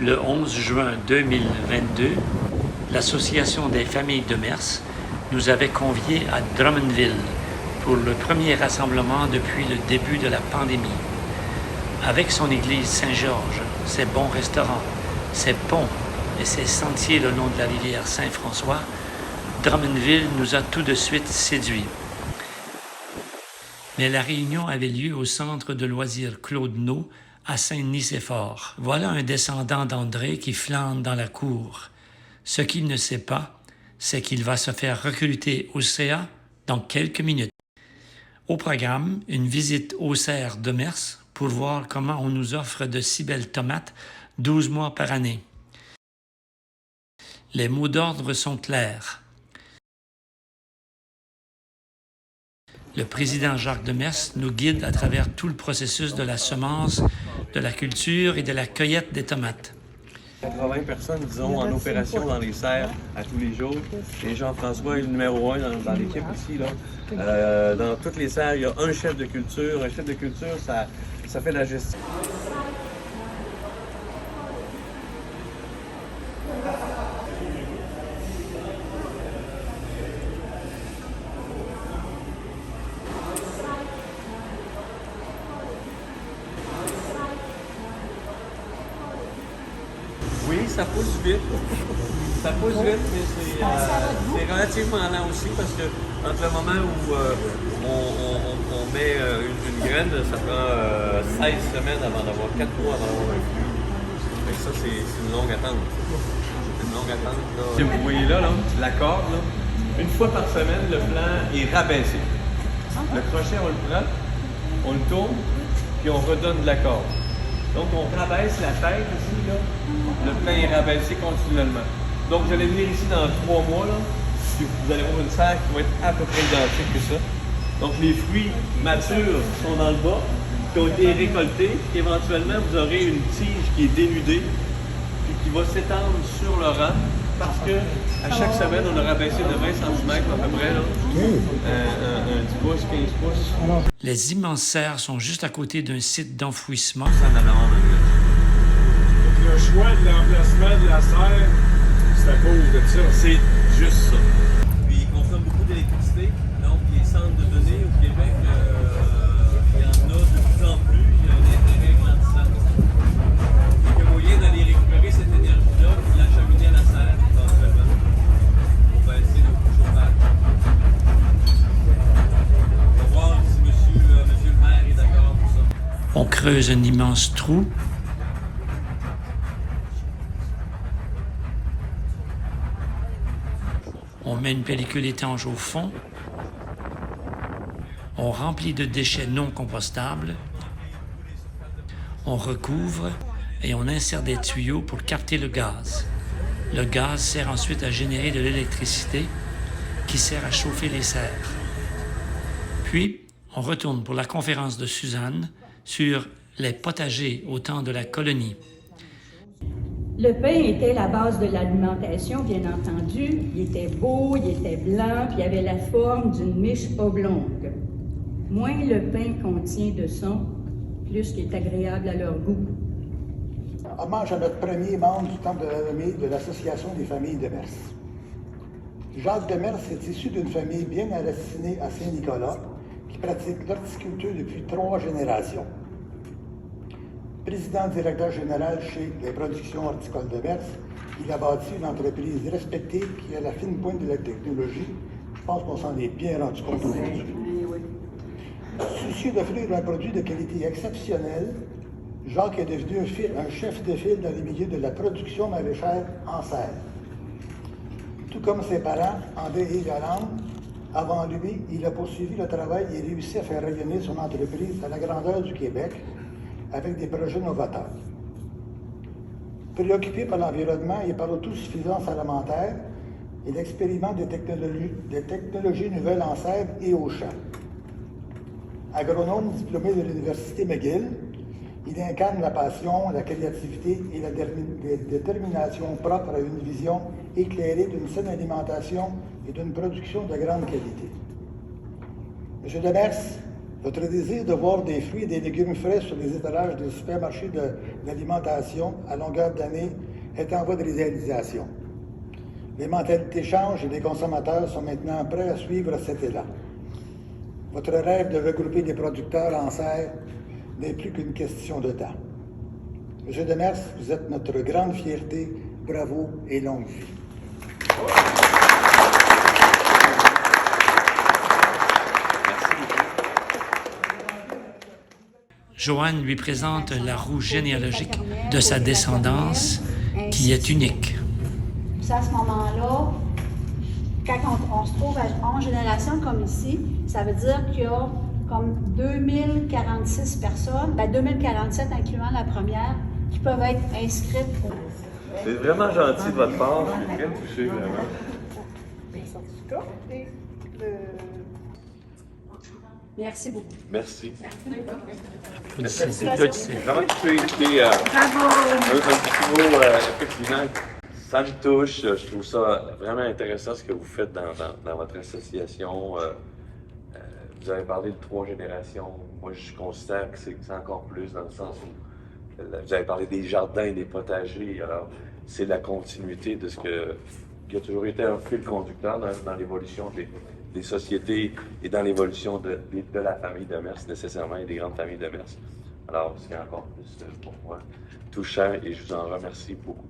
Le 11 juin 2022, l'Association des familles Demers nous avait conviés à Drummondville pour le premier rassemblement depuis le début de la pandémie. Avec son église Saint-Georges, ses bons restaurants, ses ponts et ses sentiers le long de la rivière Saint-François, Drummondville nous a tout de suite séduits. Mais la réunion avait lieu au centre de loisirs Claude No à Saint-Nicéphore. Voilà un descendant d'André qui flâne dans la cour. Ce qu'il ne sait pas, c'est qu'il va se faire recruter au CA dans quelques minutes. Au programme, une visite aux serres de Demers pour voir comment on nous offre de si belles tomates 12 mois par année. Les mots d'ordre sont clairs. Le président Jacques Demers nous guide à travers tout le processus de la semence, de la culture et de la cueillette des tomates. 80 personnes, disons, en opération dans les serres à tous les jours. Et Jean-François est le numéro 1 dans l'équipe ici. Là. Dans toutes les serres, il y a un chef de culture. Un chef de culture, ça fait la gestion. Oui, ça pousse vite. Ça pousse vite, mais c'est relativement lent aussi parce que entre le moment où on met une graine, ça prend 16 semaines avant d'avoir 4 mois avant d'avoir un fruit. Et ça, c'est une longue attente. C'est une longue attente. Là. Vous voyez là, la corde, là, une fois par semaine, le flanc est rabaissé. Le crochet, on le prend, on le tourne, puis on redonne de la corde. Donc, on rabaisse la tête ici, là. Le flanc est rabaissé continuellement. Donc, vous allez venir ici dans 3 mois, là, puis vous allez avoir une serre qui va être à peu près identique que ça. Donc, les fruits matures sont dans le bas, qui ont été récoltés. Éventuellement, vous aurez une tige qui est dénudée, puis qui va s'étendre sur le rang, parce que à chaque semaine, on a rabaissé de 20 cm à peu près, là, un 10 pouces, 15 pouces. Les immenses serres sont juste à côté d'un site d'enfouissement. Le choix de l'emplacement de la serre, c'est à cause de ça. C'est juste ça. Puis il consomme beaucoup d'électricité, donc les centres de données au Québec, il y en a de plus en plus, il y a un intérêt grandissant. Il y a moyen d'aller récupérer cette énergie-là et de l'acheminer à la serre éventuellement pour baisser le coût de chauffage. On va voir si monsieur le maire est d'accord pour ça. On creuse un immense trou. On met une pellicule étanche au fond. On remplit de déchets non compostables. On recouvre et on insère des tuyaux pour capter le gaz. Le gaz sert ensuite à générer de l'électricité qui sert à chauffer les serres. Puis, on retourne pour la conférence de Suzanne sur les potagers au temps de la colonie. Le pain était la base de l'alimentation, bien entendu. Il était beau, il était blanc, puis il avait la forme d'une miche oblongue. Moins le pain contient de son, plus il est agréable à leur goût. Hommage à notre premier membre du Temple de la Renommée de l'Association des familles Demers. Jacques Demers est issu d'une famille bien enracinée à Saint-Nicolas qui pratique l'horticulture depuis 3 générations. Président directeur général chez les productions horticoles Demers, il a bâti une entreprise respectée qui est à la fine pointe de la technologie. Je pense qu'on s'en est bien rendu compte aujourd'hui. Soucieux d'offrir un produit de qualité exceptionnelle, Jacques est devenu un chef de file dans les milieux de la production maraîchère en serre. Tout comme ses parents, André et Yolande, avant lui, il a poursuivi le travail et réussi à faire rayonner son entreprise à la grandeur du Québec avec des projets novateurs. Préoccupé par l'environnement et par l'autosuffisance alimentaire, il expérimente des technologies nouvelles en serre et au champ. Agronome diplômé de l'Université McGill, il incarne la passion, la créativité et la détermination propre à une vision éclairée d'une saine alimentation et d'une production de grande qualité. M. Demers Votre désir de voir des fruits et des légumes frais sur les étalages des supermarchés d'alimentation à longueur d'année est en voie de réalisation. Les mentalités changent et les consommateurs sont maintenant prêts à suivre cet élan. Votre rêve de regrouper des producteurs en serre n'est plus qu'une question de temps. Monsieur Demers, vous êtes notre grande fierté. Bravo et longue vie. Joanne lui présente la roue généalogique de sa descendance qui est unique. Puis à ce moment-là, quand on se trouve à 11 générations comme ici, ça veut dire qu'il y a comme 2046 personnes, 2047 incluant la première, qui peuvent être inscrites. C'est vraiment gentil de votre part. Je suis très touché, vraiment. Merci beaucoup. Merci. C'est Vraiment touché. Un petit mot, effectivement, ça me touche. Je trouve ça vraiment intéressant ce que vous faites dans votre association. Vous avez parlé de 3 générations. Moi, je considère que c'est encore plus dans le sens où vous avez parlé des jardins et des potagers. Alors, c'est la continuité de ce qui a toujours été un fil conducteur dans l'évolution des sociétés et dans l'évolution de la famille Demers, nécessairement, et des grandes familles Demers. Alors, c'est encore plus pour moi touchant et je vous en remercie beaucoup.